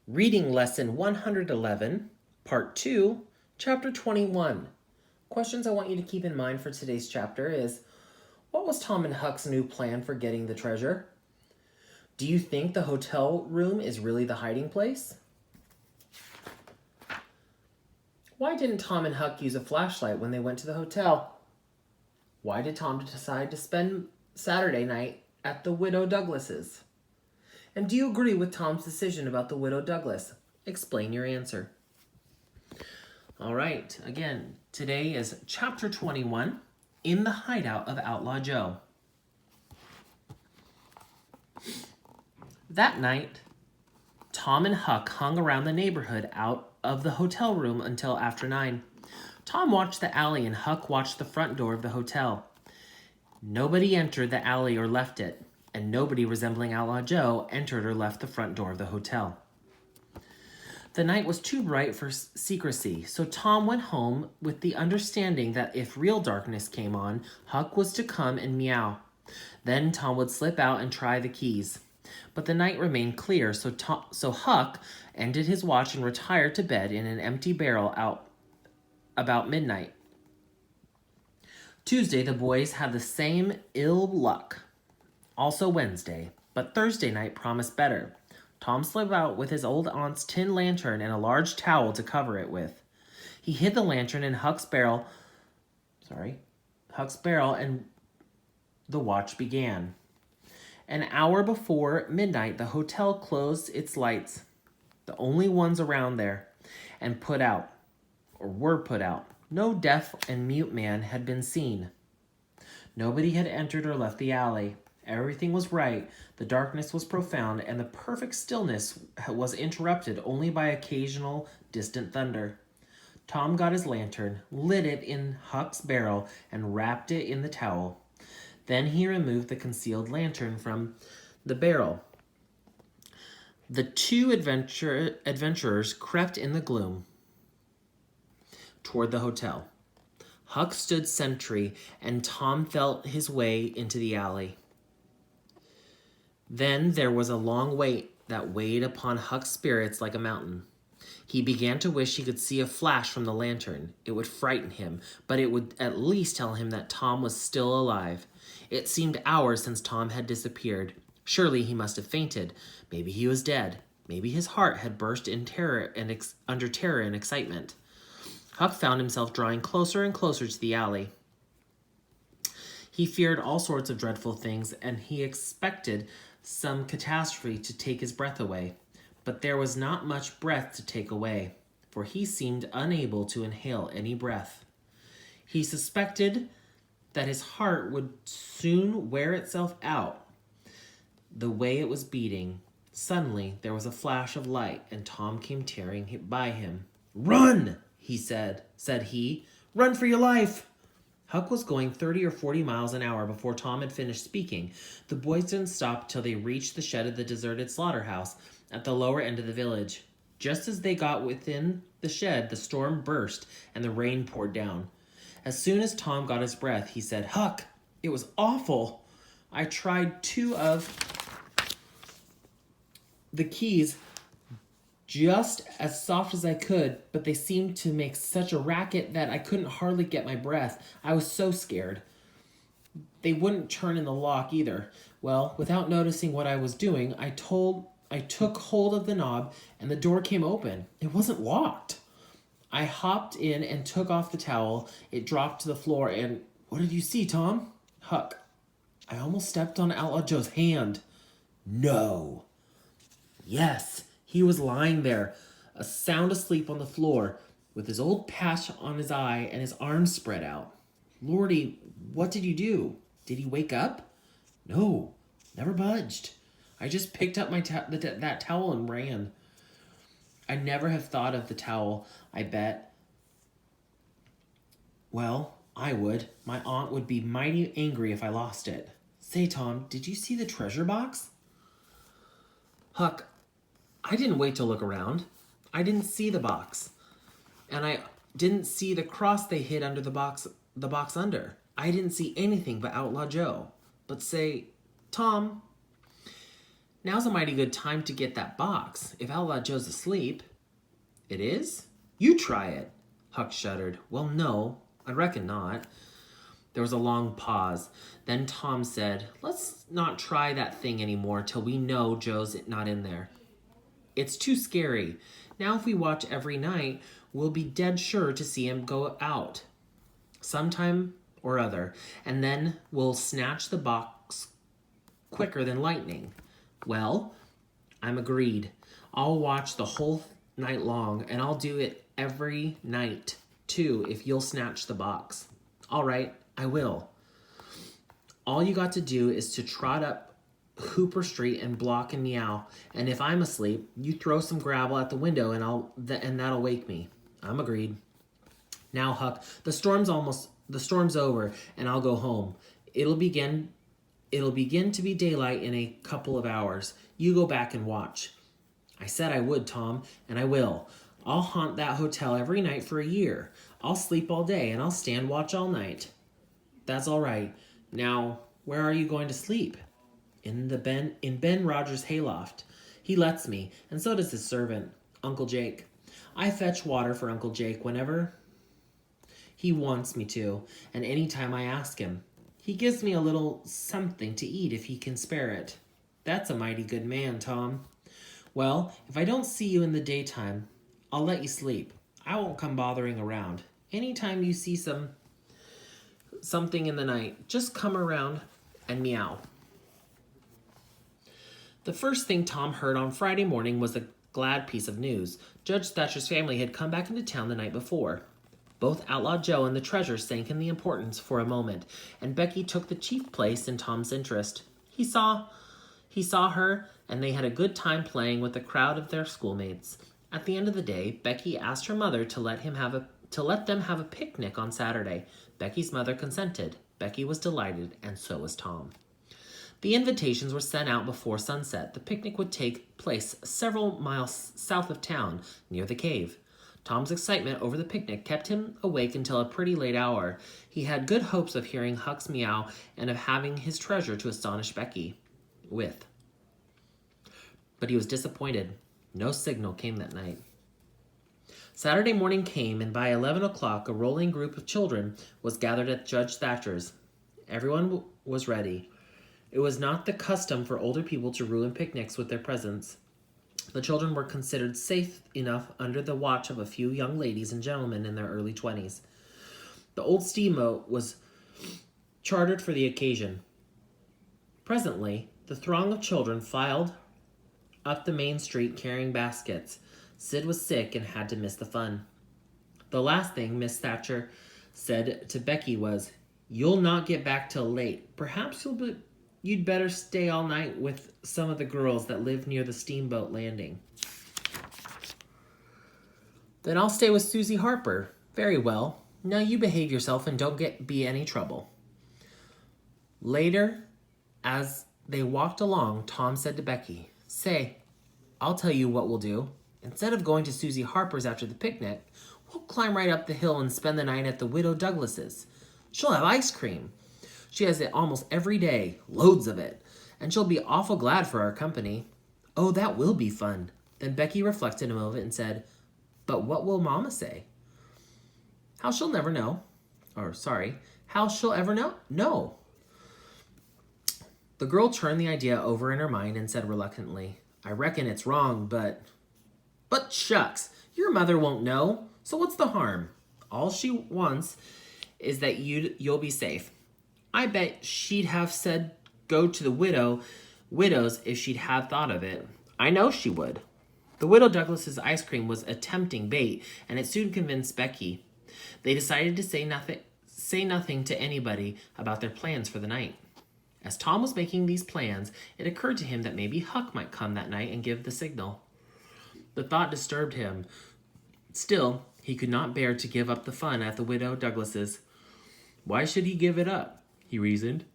Reading Lesson 111, Part 2, Chapter 21. Questions I want you to keep in mind for today's chapter is, what was Tom and Huck's new plan for getting the treasure? Do you think the hotel room is really the hiding place? Why didn't Tom and Huck use a flashlight when they went to the hotel? Why did Tom decide to spend Saturday night at the Widow Douglas's? And do you agree with Tom's decision about the Widow Douglas? Explain your answer. All right, again, today is Chapter 21, In the Hideout of Outlaw Joe. That night, Tom and Huck hung around the neighborhood out of the hotel room until after 9. Tom watched the alley and Huck watched the front door of the hotel. Nobody entered the alley or left it, and nobody resembling Outlaw Joe entered or left the front door of the hotel. The night was too bright for secrecy, so Tom went home with the understanding that if real darkness came on, Huck was to come and meow. Then Tom would slip out and try the keys. But the night remained clear, so Huck ended his watch and retired to bed in an empty barrel out about midnight. Tuesday, the boys had the same ill luck. Also Wednesday, but Thursday night promised better. Tom slipped out with his old aunt's tin lantern and a large towel to cover it with. He hid the lantern in Huck's barrel, and the watch began. An hour before midnight, the hotel closed its lights, the only ones around there, and were put out. No deaf and mute man had been seen. Nobody had entered or left the alley. Everything was right, the darkness was profound, and the perfect stillness was interrupted only by occasional distant thunder. Tom got his lantern, lit it in Huck's barrel, and wrapped it in the towel. Then he removed the concealed lantern from the barrel. The two adventurers crept in the gloom toward the hotel. Huck stood sentry, and Tom felt his way into the alley. Then there was a long wait that weighed upon Huck's spirits like a mountain. He began to wish he could see a flash from the lantern. It would frighten him, but it would at least tell him that Tom was still alive. It seemed hours since Tom had disappeared. Surely he must have fainted. Maybe he was dead. Maybe his heart had burst in terror and under terror and excitement. Huck found himself drawing closer and closer to the alley. He feared all sorts of dreadful things, and he expected some catastrophe to take his breath away. But there was not much breath to take away, for he seemed unable to inhale any breath. He suspected that his heart would soon wear itself out, the way it was beating. Suddenly, there was a flash of light, and Tom came tearing by him. "Run!" said he. "Run for your life!" Huck was going 30 or 40 miles an hour before Tom had finished speaking. The boys didn't stop till they reached the shed of the deserted slaughterhouse at the lower end of the village. Just as they got within the shed, the storm burst and the rain poured down. As soon as Tom got his breath, he said, "Huck, it was awful. I tried 2 of the keys just as soft as I could, but they seemed to make such a racket that I couldn't hardly get my breath. I was so scared. They wouldn't turn in the lock either. Well, without noticing what I was doing, I took hold of the knob, and the door came open. It wasn't locked. I hopped in and took off the towel. It dropped to the floor, and what did you see, Tom?" "Huck, I almost stepped on Outlaw Joe's hand." "No." "Yes. He was lying there, sound asleep on the floor, with his old patch on his eye and his arms spread out." "Lordy, what did you do? Did he wake up?" "No, never budged. I just picked up that towel and ran." "I never have thought of the towel, I bet." "Well, I would. My aunt would be mighty angry if I lost it." "Say, Tom, did you see the treasure box?" "Huck, I didn't wait to look around. I didn't see the box. And I didn't see the cross they hid under the box under. I didn't see anything but Outlaw Joe. But say, Tom, Now's a mighty good time to get that box, if Outlaw Joe's asleep. It is? You try it. Huck shuddered. Well, no, I reckon not. There was a long pause. Then Tom said, let's not try that thing anymore till we know Joe's not in there. It's too scary. Now if we watch every night, we'll be dead sure to see him go out sometime or other, and then we'll snatch the box quicker than lightning. Well, I'm agreed. I'll watch the whole night long, and I'll do it every night, too, if you'll snatch the box. All right, I will. All you got to do is to trot up Hooper Street and block and meow, and if I'm asleep, you throw some gravel at the window, and that'll wake me. I'm agreed. Now, Huck, the storm's over, and I'll go home. It'll begin to be daylight in a couple of hours. You go back and watch. I said I would, Tom, and I will. I'll haunt that hotel every night for a year. I'll sleep all day, and I'll stand watch all night. That's all right. Now, where are you going to sleep? In Ben Rogers' hayloft. He lets me, and so does his servant, Uncle Jake. I fetch water for Uncle Jake whenever he wants me to, and any time I ask him. He gives me a little something to eat if he can spare it. That's a mighty good man, Tom. Well, if I don't see you in the daytime, I'll let you sleep. I won't come bothering around. Anytime you see something in the night, just come around and meow. The first thing Tom heard on Friday morning was a glad piece of news. Judge Thatcher's family had come back into town the night before. Both Outlaw Joe and the treasure sank in the importance for a moment, and Becky took the chief place in Tom's interest. He saw her, and they had a good time playing with a crowd of their schoolmates. At the end of the day, Becky asked her mother to let them have a picnic on Saturday. Becky's mother consented. Becky was delighted, and so was Tom. The invitations were sent out before sunset. The picnic would take place several miles south of town, near the cave. Tom's excitement over the picnic kept him awake until a pretty late hour. He had good hopes of hearing Huck's meow and of having his treasure to astonish Becky with. But he was disappointed. No signal came that night. Saturday morning came, and by 11 o'clock, a rolling group of children was gathered at Judge Thatcher's. Everyone was ready. It was not the custom for older people to ruin picnics with their presence. The children were considered safe enough under the watch of a few young ladies and gentlemen in their early 20s. The old steamboat was chartered for the occasion. Presently, the throng of children filed up the main street carrying baskets. Sid was sick and had to miss the fun. The last thing Miss Thatcher said to Becky was, "You'll not get back till late. Perhaps you'd better stay all night with some of the girls that live near the steamboat landing." "Then I'll stay with Susie Harper." "Very well. Now you behave yourself and don't be any trouble." Later, as they walked along, Tom said to Becky, "Say, I'll tell you what we'll do. Instead of going to Susie Harper's after the picnic, we'll climb right up the hill and spend the night at the Widow Douglas's. She'll have ice cream. She has it almost every day, loads of it, and she'll be awful glad for our company." "Oh, that will be fun." Then Becky reflected a moment and said, "But what will Mama say?" How she'll ever know. No. The girl turned the idea over in her mind and said reluctantly, "I reckon it's wrong, but shucks, your mother won't know, so what's the harm? All she wants is that you'll be safe. I bet she'd have said go to the widow's if she'd had thought of it. I know she would." The Widow Douglas's ice cream was a tempting bait, and it soon convinced Becky. They decided to say nothing to anybody about their plans for the night. As Tom was making these plans, it occurred to him that maybe Huck might come that night and give the signal. The thought disturbed him. Still, he could not bear to give up the fun at the Widow Douglas's. Why should he give it up? He reasoned.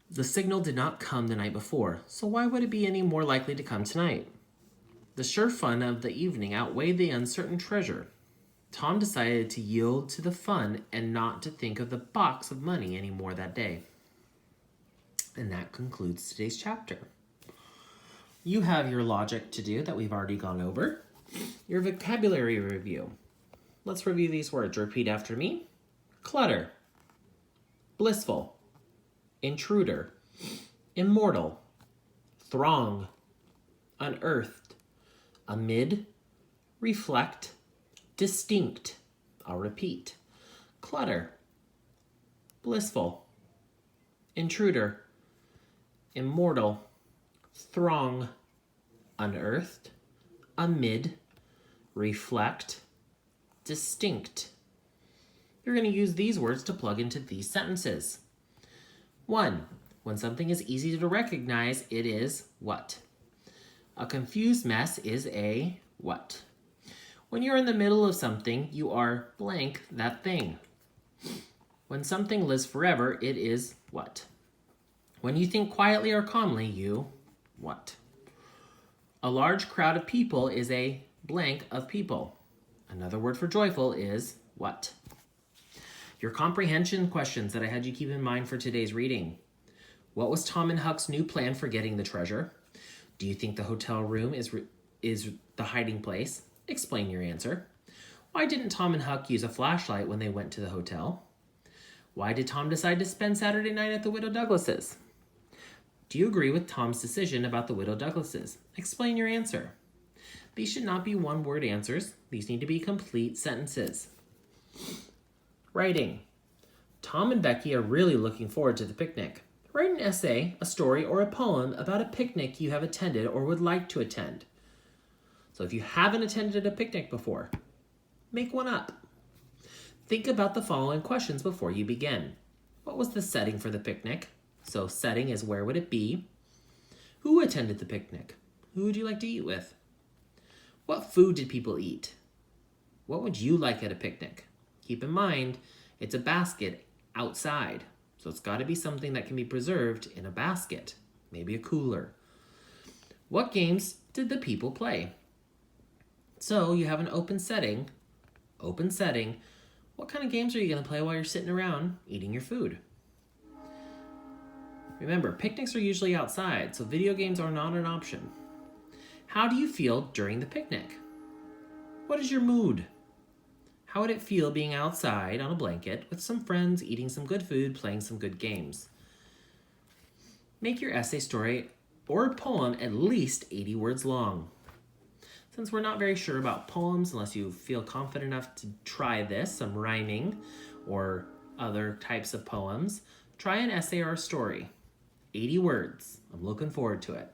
The signal did not come the night before, so why would it be any more likely to come tonight? The sure fun of the evening outweighed the uncertain treasure. Tom decided to yield to the fun and not to think of the box of money any more that day. And that concludes today's chapter. You have your logic to do that we've already gone over. Your vocabulary review. Let's review these words. Repeat after me. Clutter. Blissful. Intruder. Immortal. Throng. Unearthed. Amid. Reflect. Distinct. I'll repeat. Clutter. Blissful. Intruder. Immortal. Throng. Unearthed. Amid. Reflect. Distinct. You're going to use these words to plug into these sentences. 1. When something is easy to recognize, it is what? A confused mess is a what? When you're in the middle of something, you are blank that thing. When something lives forever, it is what? When you think quietly or calmly, you what? A large crowd of people is a blank of people. Another word for joyful is what? Your comprehension questions that I had you keep in mind for today's reading. What was Tom and Huck's new plan for getting the treasure? Do you think the hotel room is the hiding place? Explain your answer. Why didn't Tom and Huck use a flashlight when they went to the hotel? Why did Tom decide to spend Saturday night at the Widow Douglas's? Do you agree with Tom's decision about the Widow Douglas's? Explain your answer. These should not be one-word answers. These need to be complete sentences. Writing. Tom and Becky are really looking forward to the picnic. Write an essay, a story, or a poem about a picnic you have attended or would like to attend. So if you haven't attended a picnic before, make one up. Think about the following questions before you begin. What was the setting for the picnic? So setting is where would it be? Who attended the picnic? Who would you like to eat with? What food did people eat? What would you like at a picnic? Keep in mind, it's a basket outside. So it's got to be something that can be preserved in a basket, maybe a cooler. What games did the people play? So you have an open setting. What kind of games are you going to play while you're sitting around eating your food? Remember, picnics are usually outside, so video games are not an option. How do you feel during the picnic? What is your mood? How would it feel being outside on a blanket with some friends, eating some good food, playing some good games? Make your essay, story, or poem at least 80 words long. Since we're not very sure about poems, unless you feel confident enough to try this, some rhyming or other types of poems, try an essay or a story. 80 words. I'm looking forward to it.